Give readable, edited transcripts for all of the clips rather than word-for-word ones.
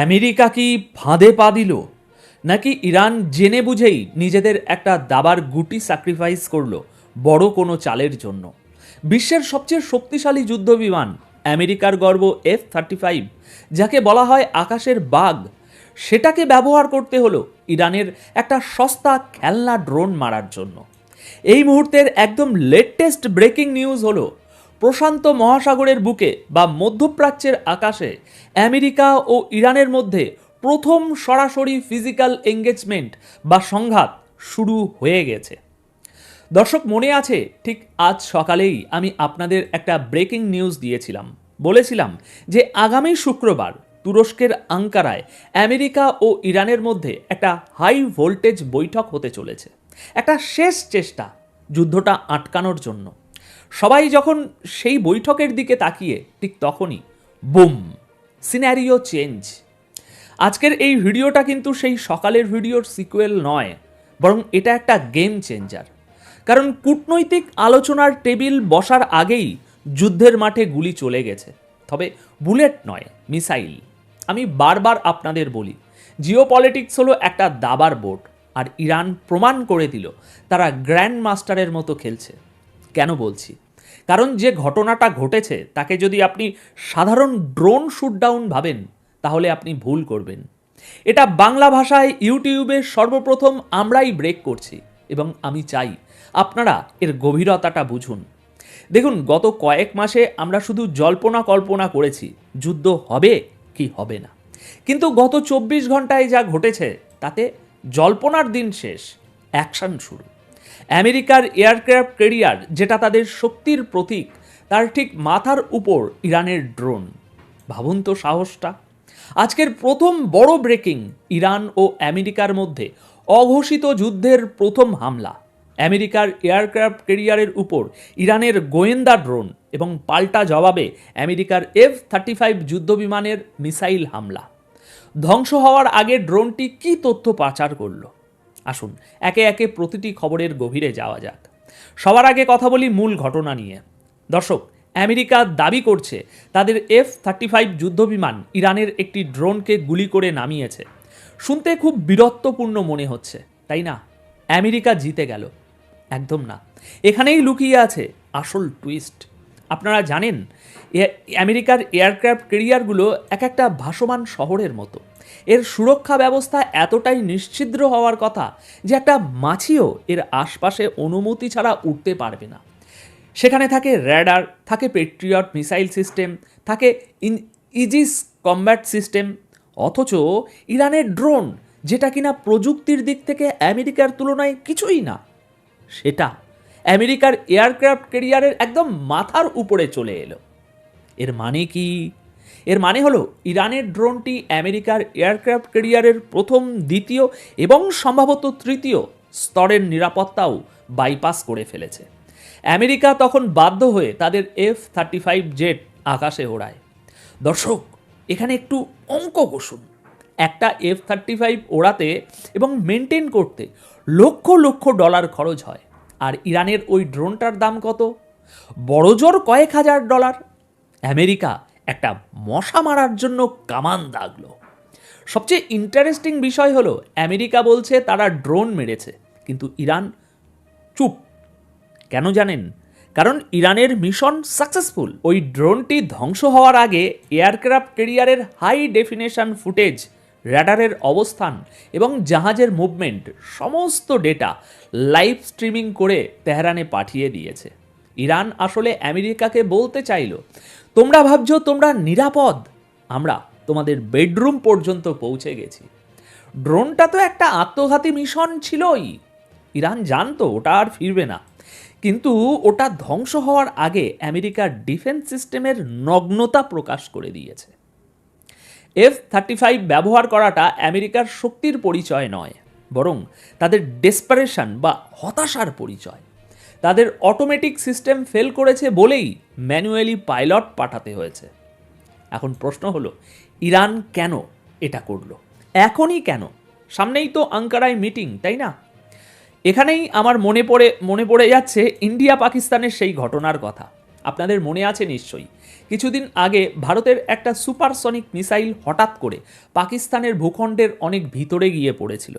America কি ফাঁদে পা দিল, নাকি ইরান জেনে বুঝেই নিজেদের একটা দাবার গুটি স্যাক্রিফাইস করলো বড় কোনো চালের জন্য? বিশ্বের সবচেয়ে শক্তিশালী যুদ্ধবিমান, আমেরিকার গর্ব F-35, যাকে বলা হয় আকাশের বাঘ, সেটাকে ব্যবহার করতে হলো ইরানের একটা সস্তা খেলনা ড্রোন মারার জন্য। এই মুহূর্তের একদম লেটেস্ট ব্রেকিং নিউজ হলো, প্রশান্ত মহাসাগরের বুকে বা মধ্যপ্রাচ্যের আকাশে আমেরিকা ও ইরানের মধ্যে প্রথম সরাসরি ফিজিক্যাল এঙ্গেজমেন্ট বা সংঘাত শুরু হয়ে গেছে। দর্শক, মনে আছে ঠিক আজ সকালেই আমি আপনাদের একটা ব্রেকিং নিউজ দিয়েছিলাম। বলেছিলাম যে আগামী শুক্রবার তুরস্কের আঙ্কারায় আমেরিকা ও ইরানের মধ্যে একটা হাই ভোল্টেজ বৈঠক হতে চলেছে, একটা শেষ চেষ্টা যুদ্ধটা আটকানোর জন্য। সবাই যখন সেই বৈঠকের দিকে তাকিয়ে ঠিক তখনই বুম, সিনারিও চেঞ্জ। আজকের এই ভিডিওটা কিন্তু সেই সকালের ভিডিওর সিকুয়েল নয়, বরং এটা একটা গেম চেঞ্জার। কারণ কূটনৈতিক আলোচনার টেবিল বসার আগেই যুদ্ধের মাঠে গুলি চলে গেছে, তবে বুলেট নয়, মিসাইল। আমি বারবার আপনাদের বলি, জিও পলিটিক্স হলো একটা দাবার বোর্ড, আর ইরান প্রমাণ করে দিল তারা গ্র্যান্ড মাস্টারের মতো খেলছে। কেন বলছি? কারণ যে ঘটনাটা ঘটেছে তাকে যদি আপনি সাধারণ ড্রোন শুটডাউন ভাবেন, তাহলে আপনি ভুল করবেন। এটা বাংলা ভাষায় ইউটিউবে সর্বপ্রথম আমরাই ব্রেক করছি, এবং আমি চাই আপনারা এর গভীরতাটা বুঝুন। দেখুন, গত কয়েক মাসে আমরা শুধু জল্পনা কল্পনা করেছি যুদ্ধ হবে কি হবে না, কিন্তু গত 24 ঘন্টায় যা ঘটেছে তাতে জল্পনার দিন শেষ, অ্যাকশন শুরু। আমেরিকার এয়ারক্রাফট ক্যারিয়ার, যেটা তাদের শক্তির প্রতীক, তার ঠিক মাথার উপর ইরানের ড্রোন। ভাবুন তো সাহসটা। আজকের প্রথম বড় ব্রেকিং, ইরান ও আমেরিকার মধ্যে অঘোষিত যুদ্ধের প্রথম হামলা। আমেরিকার এয়ারক্রাফট ক্যারিয়ারের উপর ইরানের গোয়েন্দা ড্রোন, এবং পাল্টা জবাবে আমেরিকার F-35 যুদ্ধবিমানের মিসাইল হামলা। ধ্বংস হওয়ার আগে ড্রোনটি কী তথ্য পাচার করলো? আসুন একে একে প্রতিটি খবরের গভীরে যাওয়া যাক। সবার আগে কথা বলি মূল ঘটনা নিয়ে। দর্শক, আমেরিকা দাবি করছে তাদের F-35 যুদ্ধবিমান ইরানের একটি ড্রোনকে গুলি করে নামিয়েছে। শুনতে খুব বীরত্বপূর্ণ মনে হচ্ছে, তাই না? আমেরিকা জিতে গেল? একদম না। এখানেই লুকিয়ে আছে আসল টুইস্ট। আপনারা জানেন, আমেরিকার এয়ারক্রাফট ক্যারিয়ারগুলো এক একটা ভাসমান শহরের মতো। এর সুরক্ষা ব্যবস্থা এতটাই নিশ্ছিদ্র হওয়ার কথা যে একটা মাছিও এর আশপাশে অনুমতি ছাড়া উঠতে পারবে না। সেখানে থাকে র্যাডার, থাকে পেট্রিয়ট মিসাইল সিস্টেম, থাকে ইজিস কম্ব্যাট সিস্টেম। অথচ ইরানের ড্রোন, যেটা কিনা প্রযুক্তির দিক থেকে আমেরিকার তুলনায় কিছুই না, সেটা আমেরিকার এয়ারক্রাফট ক্যারিয়ারের একদম মাথার উপরে চলে এলো। এর মানে কি? এর মানে হলো ইরানের ড্রোনটি আমেরিকার এয়ারক্রাফট ক্যারিয়ারের প্রথম, দ্বিতীয় এবং সম্ভবত তৃতীয় স্তরের নিরাপত্তাও বাইপাস করে ফেলেছে। আমেরিকা তখন বাধ্য হয়ে তাদের F-35 জেট আকাশে ওড়ায়। দর্শক, এখানে একটু অঙ্ক কষুন। একটা F-35 ওড়াতে এবং মেনটেন করতে লক্ষ লক্ষ ডলার খরচ হয়, আর ইরানের ওই ড্রোনটার দাম কত? বড়জোর কয়েক হাজার ডলার। আমেরিকা একটা মশা মারার জন্য কামান দাগলো। সবচেয়ে ইন্টারেস্টিং বিষয় হলো, আমেরিকা বলছে তারা ড্রোন মেরেছে, কিন্তু ইরান চুপ। কেন জানেন? কারণ ইরানের মিশন সাকসেসফুল। ওই ড্রোনটি ধ্বংস হওয়ার আগে এয়ারক্রাফট ক্যারিয়ারের হাই ডেফিনেশন ফুটেজ, র্যাডারের অবস্থান এবং জাহাজের মুভমেন্ট, সমস্ত ডেটা লাইভ স্ট্রিমিং করে তেহরানে পাঠিয়ে দিয়েছে। ইরান আসলে আমেরিকাকে বলতে চাইল, তোমরা ভাবছো তোমরা নিরাপদ, আমরা তোমাদের বেডরুম পর্যন্ত পৌঁছে গেছি। ড্রোনটা তো একটা আত্মঘাতী মিশন ছিলই। ইরান জানতো ওটা আর ফিরবে না, কিন্তু ওটা ধ্বংস হওয়ার আগে আমেরিকার ডিফেন্স সিস্টেমের নগ্নতা প্রকাশ করে দিয়েছে। F-35 ব্যবহার করাটা আমেরিকার শক্তির পরিচয় নয়, বরং তাদের ডেসপারেশন বা হতাশার পরিচয়। তাদের অটোমেটিক সিস্টেম ফেল করেছে বলেই ম্যানুয়ালি পাইলট পাঠাতে হয়েছে। এখন প্রশ্ন হলো, ইরান কেন এটা করলো? এখনই কেন? সামনেই তো আঙ্কারায় মিটিং, তাই না? এখানেই আমার মনে পড়ে যাচ্ছে ইন্ডিয়া পাকিস্তানের সেই ঘটনার কথা। আপনাদের মনে আছে নিশ্চয়ই, কিছুদিন আগে ভারতের একটা সুপারসনিক মিসাইল হঠাৎ করে পাকিস্তানের ভূখণ্ডের অনেক ভিতরে গিয়ে পড়েছিল।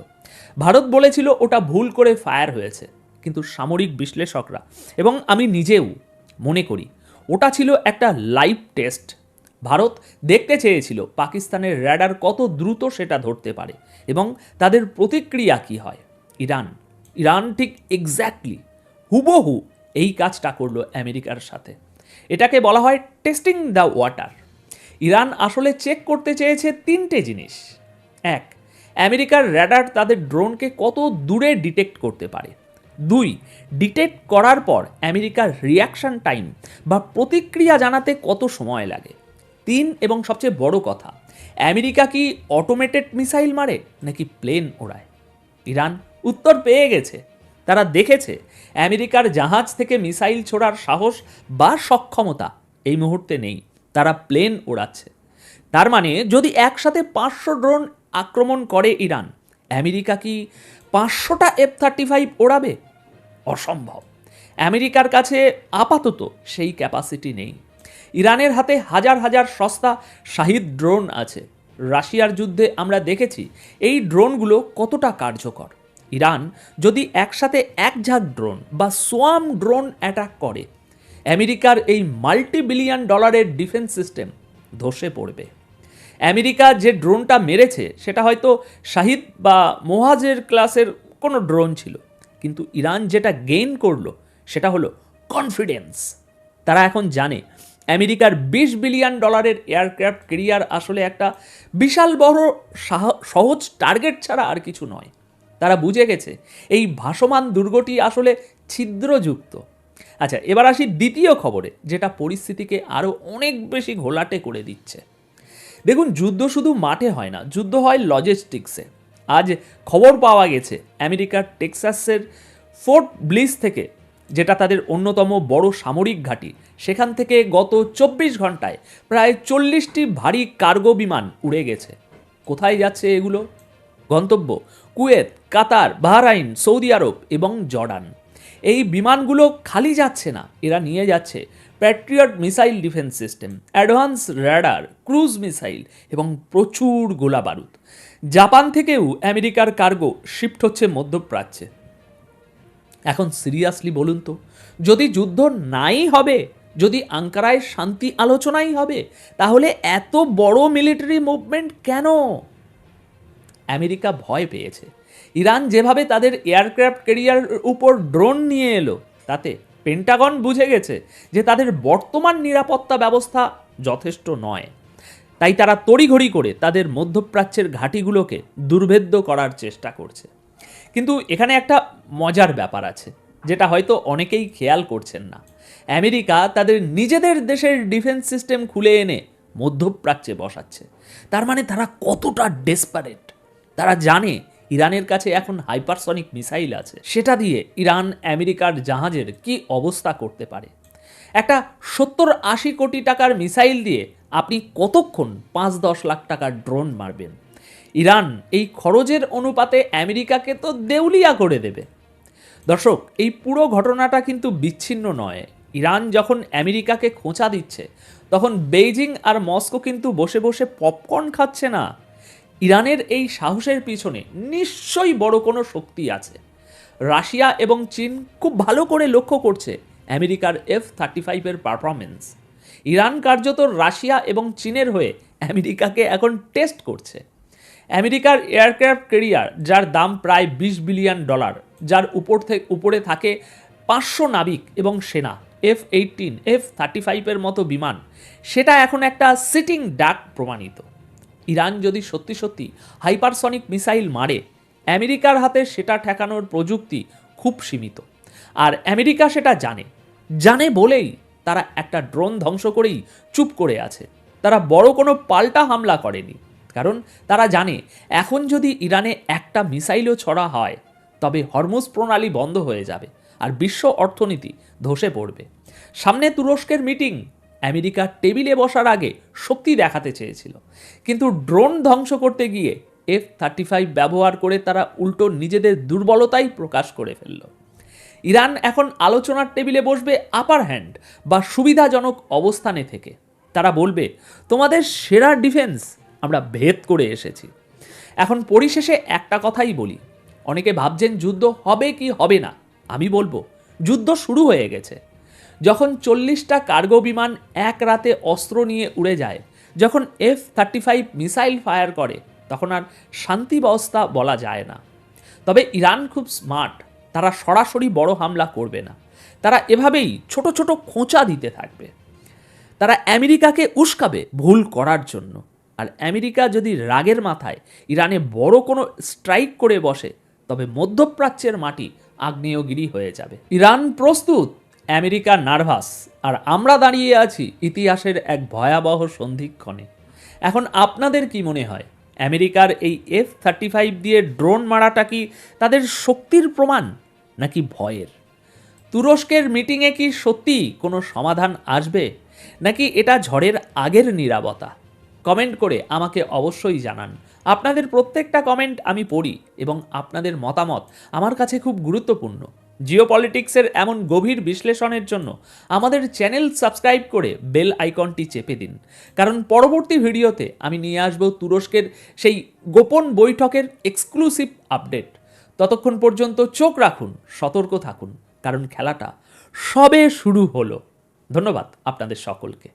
ভারত বলেছিল ওটা ভুল করে ফায়ার হয়েছে, কিন্তু সামরিক বিশ্লেষকরা এবং আমি নিজেও মনে করি ওটা ছিল একটা লাইভ টেস্ট। ভারত দেখতে চেয়েছিল পাকিস্তানের র্যাডার কত দ্রুত সেটা ধরতে পারে এবং তাদের প্রতিক্রিয়া কী হয়। ইরান ঠিক এক্স্যাক্টলি হুবহু এই কাজটা করলো আমেরিকার সাথে। এটাকে বলা হয় টেস্টিং দ্য ওয়াটার। ইরান আসলে চেক করতে চেয়েছে তিনটে জিনিস। এক, আমেরিকার র্যাডার তাদের ড্রোনকে কত দূরে ডিটেক্ট করতে পারে। দুই, ডিটেক্ট করার পর আমেরিকার রিয়াকশন টাইম বা প্রতিক্রিয়া জানাতে কত সময় লাগে। তিন, এবং সবচেয়ে বড় কথা, আমেরিকা কি অটোমেটেড মিসাইল মারে নাকি প্লেন ওড়ায়। ইরান উত্তর পেয়ে গেছে। তারা দেখেছে আমেরিকার জাহাজ থেকে মিসাইল ছোড়ার সাহস বা সক্ষমতা এই মুহূর্তে নেই, তারা প্লেন ওড়াচ্ছে। তার মানে যদি একসাথে 500 ড্রোন আক্রমণ করে ইরান, আমেরিকা কি 500টা F-35 ওড়াবে? অসম্ভব। আমেরিকার কাছে আপাতত সেই ক্যাপাসিটি নেই। ইরানের হাতে হাজার হাজার সস্তা শাহিদ ড্রোন আছে। রাশিয়ার যুদ্ধে আমরা দেখেছি এই ড্রোনগুলো কতটা কার্যকর। ইরান যদি একসাথে এক ঝাঁক ড্রোন বা সোয়াম ড্রোন অ্যাটাক করে, আমেরিকার এই মাল্টি-বিলিয়ন ডলারের ডিফেন্স সিস্টেম ধসে পড়বে। আমেরিকা যে ড্রোনটা মেরেছে সেটা হয়তো শাহিদ বা মোহাজের ক্লাসের কোনো ড্রোন ছিল, কিন্তু ইরান যেটা গেইন করলো সেটা হলো কনফিডেন্স। তারা এখন জানে আমেরিকার $20 বিলিয়ন এয়ারক্রাফট ক্যারিয়ার আসলে একটা বিশাল বড় সহজ টার্গেট ছাড়া আর কিছু নয়। তারা বুঝে গেছে এই ভাসমান দুর্গটি আসলে ছিদ্রযুক্ত। আচ্ছা, এবার আসি দ্বিতীয় খবরে, যেটা পরিস্থিতিকে আরও অনেক বেশি ঘোলাটে করে দিচ্ছে। দেখুন, যুদ্ধ শুধু মাঠে হয় না, যুদ্ধ হয় লজিস্টিক্সে। আজ খবর পাওয়া গেছে আমেরিকার টেক্সাসের ফোর্ট ব্লিস থেকে, যেটা তাদের অন্যতম বড় সামরিক ঘাঁটি, সেখান থেকে গত 24 ঘন্টায় প্রায় 40টি ভারী কার্গো বিমান উড়ে গেছে। কোথায় যাচ্ছে এগুলো? গন্তব্য কুয়েত, কাতার, বাহরাইন, সৌদি আরব এবং জর্ডান। এই বিমানগুলো খালি যাচ্ছে না, এরা নিয়ে যাচ্ছে Patriot missile defence system, advance radar, cruise missile এবং প্রচুর গোলা বারুদ। জাপান থেকেও আমেরিকার কার্গো শিফট হচ্ছে মধ্যপ্রাচ্যে। এখন সিরিয়াসলি বলুন তো, যদি যুদ্ধ নাই হবে, যদি আঙ্কারায় শান্তি আলোচনাই হবে, তাহলে এত বড় মিলিটারি মুভমেন্ট কেন? আমেরিকা ভয় পেয়েছে। ইরান যেভাবে তাদের এয়ারক্রাফট ক্যারিয়ার উপর ড্রোন নিয়ে এলো, তাতে পেন্টাগন বুঝে গেছে যে তাদের বর্তমান নিরাপত্তা ব্যবস্থা যথেষ্ট নয়। তাই তারা তড়িঘড়ি করে তাদের মধ্যপ্রাচ্যের ঘাঁটিগুলোকে দুর্ভেদ্য করার চেষ্টা করছে। কিন্তু এখানে একটা মজার ব্যাপার আছে, যেটা হয়তো অনেকেই খেয়াল করছেন না। আমেরিকা তাদের নিজেদের দেশের ডিফেন্স সিস্টেম খুলে এনে মধ্যপ্রাচ্যে বসাচ্ছে। তার মানে তারা কতটা ডেসপারেট। তারা জানে ইরানের কাছে এখন হাইপারসনিক মিসাইল আছে, সেটা দিয়ে ইরান আমেরিকার জাহাজের কি অবস্থা করতে পারে। একটা 70-80 কোটি টাকার মিসাইল দিয়ে আপনি কতক্ষণ 5-10 লাখ টাকার ড্রোন মারবেন? ইরান এই খরচের অনুপাতে আমেরিকাকে তো দেউলিয়া করে দেবে। দর্শক, এই পুরো ঘটনাটা কিন্তু বিচ্ছিন্ন নয়। ইরান যখন আমেরিকাকে খোঁচা দিচ্ছে, তখন বেইজিং আর মস্কো কিন্তু বসে বসে পপকর্ন খাচ্ছে না। ইরানের এই সাহসের পিছনে নিশ্চয়ই বড় কোনো শক্তি আছে। রাশিয়া এবং চীন খুব ভালো করে লক্ষ্য করছে আমেরিকার F-35 পারফরমেন্স। ইরান কার্যত রাশিয়া এবং চীনের হয়ে আমেরিকাকে এখন টেস্ট করছে। আমেরিকার এয়ারক্রাফট ক্যারিয়ার, যার দাম প্রায় $20 বিলিয়ন, যার উপরে থাকে 500 নাবিক এবং সেনা, F-18, F-35 মতো বিমান, সেটা এখন একটা সিটিং ডাক প্রমাণিত। ইরান যদি সত্যি সত্যি হাইপারসনিক মিসাইল মারে, আমেরিকার হাতে সেটা ঠেকানোর প্রযুক্তি খুব সীমিত। আর আমেরিকা সেটা জানে বলেই তারা একটা ড্রোন ধ্বংস করেই চুপ করে আছে। তারা বড় কোনো পাল্টা হামলা করেনি, কারণ তারা জানে এখন যদি ইরানে একটা মিসাইলও ছড়া হয়, তবে হরমুজ প্রণালী বন্ধ হয়ে যাবে আর বিশ্ব অর্থনীতি ধসে পড়বে। সামনে তুরস্কের মিটিং। আমেরিকা টেবিলে বসার আগে শক্তি দেখাতে চেয়েছিল, কিন্তু ড্রোন ধ্বংস করতে গিয়ে F-35 ব্যবহার করে তারা উল্টো নিজেদের দুর্বলতাই প্রকাশ করে ফেলল। ইরান এখন আলোচনার টেবিলে বসবে আপার হ্যান্ড বা সুবিধাজনক অবস্থানে থেকে। তারা বলবে তোমাদের সেরা ডিফেন্স আমরা ভেদ করে এসেছি। এখন পরিশেষে একটা কথাই বলি, অনেকে ভাবছেন যুদ্ধ হবে কি হবে না, আমি বলবো যুদ্ধ শুরু হয়ে গেছে। যখন 40টা কার্গো বিমান এক রাতে অস্ত্র নিয়ে উড়ে যায়, যখন F-35 মিসাইল ফায়ার করে, তখন আর শান্তি ব্যবস্থা বলা যায় না। তবে ইরান খুব স্মার্ট, তারা সরাসরি বড় হামলা করবে না, তারা এভাবেই ছোট ছোট খোঁচা দিতে থাকবে। তারা আমেরিকাকে উস্কাবে ভুল করার জন্য, আর আমেরিকা যদি রাগের মাথায় ইরানে বড় কোনো স্ট্রাইক করে বসে, তবে মধ্যপ্রাচ্যের মাটি আগ্নেয়গিরি হয়ে যাবে। ইরান প্রস্তুত, আমেরিকা নার্ভাস, আর আমরা দাঁড়িয়ে আছি ইতিহাসের এক ভয়াবহ সন্ধিক্ষণে। এখন আপনাদের কি মনে হয়, আমেরিকার এই F-35 দিয়ে ড্রোন মারাটা কি তাদের শক্তির প্রমাণ নাকি ভয়ের? তুরস্কের মিটিংয়ে কি সত্যি কোনো সমাধান আসবে, নাকি এটা ঝড়ের আগের নীরবতা? কমেন্ট করে আমাকে অবশ্যই জানান। আপনাদের প্রত্যেকটা কমেন্ট আমি পড়ি এবং আপনাদের মতামত আমার কাছে খুব গুরুত্বপূর্ণ। জিওপলিটিক্সের এমন গভীর বিশ্লেষণের জন্য আমাদের চ্যানেল সাবস্ক্রাইব করে বেল আইকনটি চেপে দিন, কারণ পরবর্তী ভিডিওতে আমি নিয়ে আসব তুরস্কের সেই গোপন বৈঠকের এক্সক্লুসিভ আপডেট। ততক্ষণ পর্যন্ত চোখ রাখুন, সতর্ক থাকুন, কারণ খেলাটা সবে শুরু হলো। ধন্যবাদ আপনাদের সকলকে।